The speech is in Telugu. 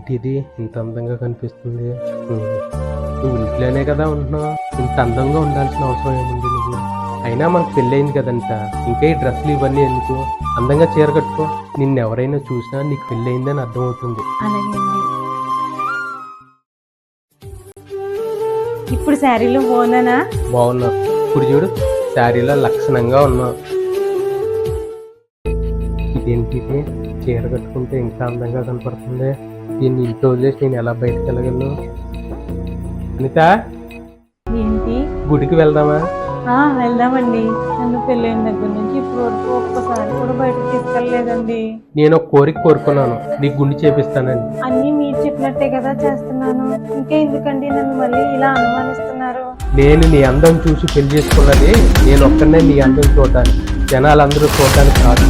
ఏంటిది ఇంత అందంగా కనిపిస్తుంది? నువ్వు ఇంట్లోనే కదా ఉంటున్నావు, ఇంత అందంగా ఉండాల్సిన అవసరం ఏముంది నువ్వు? అయినా మనకు పెళ్ళయింది కదంట, ఇంకా ఈ డ్రెస్సులు ఇవన్నీ ఎందుకు? అందంగా చీర కట్టుకో. నిన్నెవరైనా చూసినా నీకు పెళ్ళయిందని అర్థమవుతుంది. అలాగే అండి. ఇప్పుడు శారీలో బాగున్నానా? బాగున్నావు. ఇప్పుడు చూడు, శారీలో లక్షణంగా ఉన్నావు. ఇదేంటి చీర కట్టుకుంటే ఇంకా అందంగా కనపడుతుంది? దీన్ని ఇంట్లో వదిలేసి నేను ఎలా బయటకు వెళ్ళగలను? అనిత, ఏంటి? గుడికి వెళ్దామా? వెళ్దామండి. నన్ను పెళ్ళైన దగ్గర నుంచి ఇప్పుడు వరకు ఒక్కసారి కూడా బయటకు తీసుకెళ్ళలేదండి. నేను ఒక కోరిక కోరుకున్నాను, నీకు గుండు చేపిస్తానని. అన్నీ మీరు చెప్పినట్టే కదా చేస్తున్నాను. ఇంకా ఎందుకండి నన్ను మళ్ళీ ఇలా అనుమానిస్తున్నారు? నేను నీ అందం చూసి పెళ్లి చేసుకున్నది నేను ఒక్కనే నీ అందం చూడడానికి, జనాలందరూ చూడడానికి కాదు.